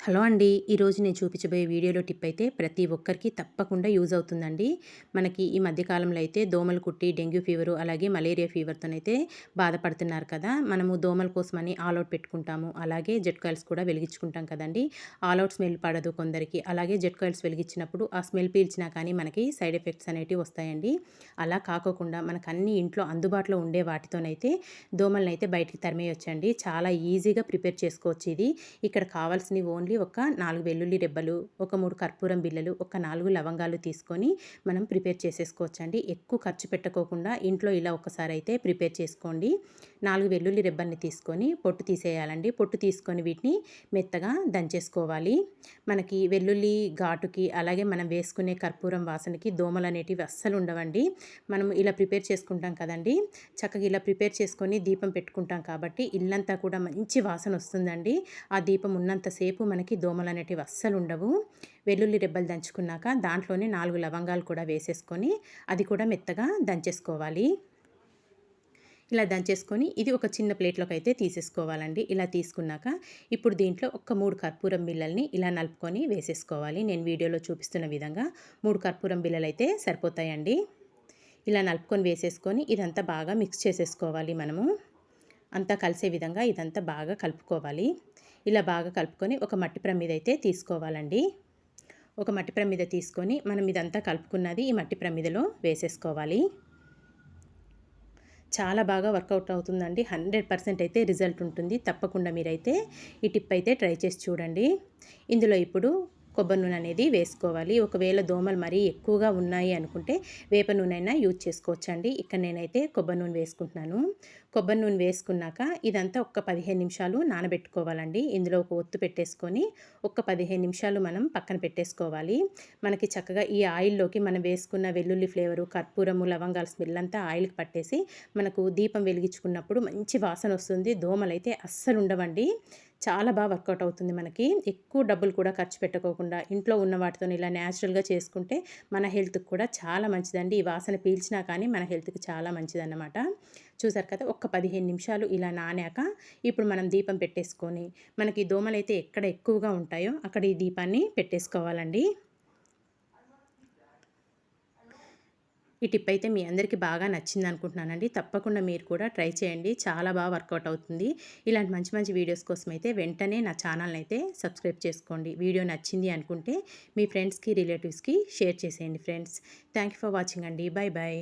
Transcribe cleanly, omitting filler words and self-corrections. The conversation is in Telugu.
హలో అండి. ఈరోజు నేను చూపించబోయే వీడియోలో టిప్ అయితే ప్రతి ఒక్కరికి తప్పకుండా యూజ్ అవుతుందండి. మనకి ఈ మధ్య కాలంలో అయితే దోమలు కుట్టి డెంగ్యూ ఫీవరు అలాగే మలేరియా ఫీవర్‌తోనైతే బాధపడుతున్నారు కదా! మనము దోమల కోసమని ఆల్ ఔట్ పెట్టుకుంటాము. అలాగే జెట్ కాయిల్స్ కూడా వెలిగించుకుంటాం కదండీ! ఆల్ ఔట్ స్మెల్ పడదు కొందరికి. అలాగే జెట్ కాయిల్స్ వెలిగించినప్పుడు ఆ స్మెల్ పీల్చినా కానీ మనకి సైడ్ ఎఫెక్ట్స్ అనేటివి వస్తాయండి. అలా కాకోకుండా మనకన్నీ ఇంట్లో అందుబాటులో ఉండే వాటితోనైతే దోమలనైతే బయటికి తరిమేయొచ్చండి. చాలా ఈజీగా ప్రిపేర్ చేసుకోవచ్చు ఇది. ఇక్కడ కావాల్సినవి ఓన్లీ ఒక 4 వెల్లుల్లి రెబ్బలు, ఒక 3 కర్పూరం బిళ్ళలు, ఒక 4 లవంగాలు తీసుకొని మనం ప్రిపేర్ చేసేసుకోవచ్చండి. ఎక్కువ ఖర్చు పెట్టుకోకుండా ఇంట్లో ఇలా ఒకసారి అయితే ప్రిపేర్ చేసుకోండి. 4 వెల్లుల్లి రెబ్బల్ని తీసుకొని పొట్టు తీసేయాలండి. పొట్టు తీసుకొని వీటిని మెత్తగా దంచేసుకోవాలి. మనకి వెల్లుల్లి ఘాటుకి అలాగే మనం వేసుకునే కర్పూరం వాసనకి దోమలనేటివి అస్సలు ఉండవండి. మనం ఇలా ప్రిపేర్ చేసుకుంటాం కదండీ! చక్కగా ఇలా ప్రిపేర్ చేసుకొని దీపం పెట్టుకుంటాం కాబట్టి ఇల్లంతా కూడా మంచి వాసన వస్తుందండి. ఆ దీపం ఉన్నంత సేపు మనకి దోమలనేటివి అస్సలు ఉండవు. వెల్లుల్లి రెబ్బలు దంచుకున్నాక దాంట్లోనే 4 లవంగాలు కూడా వేసేసుకొని అది కూడా మెత్తగా దంచేసుకోవాలి. ఇలా దంచేసుకొని ఇది ఒక చిన్న ప్లేట్లోకి అయితే తీసేసుకోవాలండి. ఇలా తీసుకున్నాక ఇప్పుడు దీంట్లో ఒక 3 కర్పూరం బిళ్ళల్ని ఇలా నలుపుకొని వేసేసుకోవాలి. నేను వీడియోలో చూపిస్తున్న విధంగా 3 కర్పూరం బిళ్ళలైతే సరిపోతాయండి. ఇలా నలుపుకొని వేసేసుకొని ఇదంతా బాగా మిక్స్ చేసేసుకోవాలి మనము. అంతా కలిసే విధంగా ఇదంతా బాగా కలుపుకోవాలి. ఇలా బాగా కలుపుకొని ఒక మట్టి ప్రమిదైతే తీసుకోవాలండి. ఒక మట్టి ప్రమిద తీసుకొని మనం ఇదంతా కలుపుకున్నది ఈ మట్టి ప్రమిదలో వేసేసుకోవాలి. చాలా బాగా వర్కౌట్ అవుతుందండి. 100% అయితే రిజల్ట్ ఉంటుంది. తప్పకుండా మీరైతే ఈ టిప్ అయితే ట్రై చేసి చూడండి. ఇందులో ఇప్పుడు కొబ్బరి నూనె అనేది వేసుకోవాలి. ఒకవేళ దోమలు మరీ ఎక్కువగా ఉన్నాయి అనుకుంటే వేప నూనె అయినా యూజ్ చేసుకోవచ్చండి. ఇక్కడ నేనైతే కొబ్బరి నూనె వేసుకుంటున్నాను. కొబ్బరి నూనె వేసుకున్నాక ఇదంతా ఒక 15 నిమిషాలు నానబెట్టుకోవాలండి. ఇందులో ఒక ఒత్తు పెట్టేసుకొని ఒక 15 నిమిషాలు మనం పక్కన పెట్టేసుకోవాలి. మనకి చక్కగా ఈ ఆయిల్‌లోకి మనం వేసుకున్న వెల్లుల్లి ఫ్లేవరు, కర్పూరము, లవంగాల స్మెల్ అంతా ఆయిల్‌కి పట్టేసి మనకు దీపం వెలిగించుకున్నప్పుడు మంచి వాసన వస్తుంది. దోమలైతే అస్సలు ఉండవండి. చాలా బాగా వర్కౌట్ అవుతుంది మనకి. ఎక్కువ డబ్బులు కూడా ఖర్చు పెట్టుకోకుండా ఇంట్లో ఉన్న వాటితోని ఇలా న్యాచురల్‌గా చేసుకుంటే మన హెల్త్‌కి కూడా చాలా మంచిదండి. ఈ వాసన పీల్చినా కానీ మన హెల్త్‌కి చాలా మంచిదన్నమాట. చూసారు కదా! ఒక్క 15 నిమిషాలు ఇలా నానాక ఇప్పుడు మనం దీపం పెట్టేసుకొని మనకి దోమలైతే ఎక్కడ ఎక్కువగా ఉంటాయో అక్కడ ఈ దీపాన్ని పెట్టేసుకోవాలండి. ఈ టిప్ అయితే మీ అందరికీ బాగా నచ్చిందనుకుంటున్నానండి. తప్పకుండా మీరు కూడా ట్రై చేయండి. చాలా బాగా వర్కౌట్ అవుతుంది. ఇలాంటి మంచి మంచి వీడియోస్ కోసం అయితే వెంటనే నా ఛానల్‌ని అయితే సబ్స్క్రైబ్ చేసుకోండి. వీడియో నచ్చింది అనుకుంటే మీ ఫ్రెండ్స్‌కి, రిలేటివ్స్‌కి షేర్ చేసేయండి friends. Thank you for watching అండి. Bye by.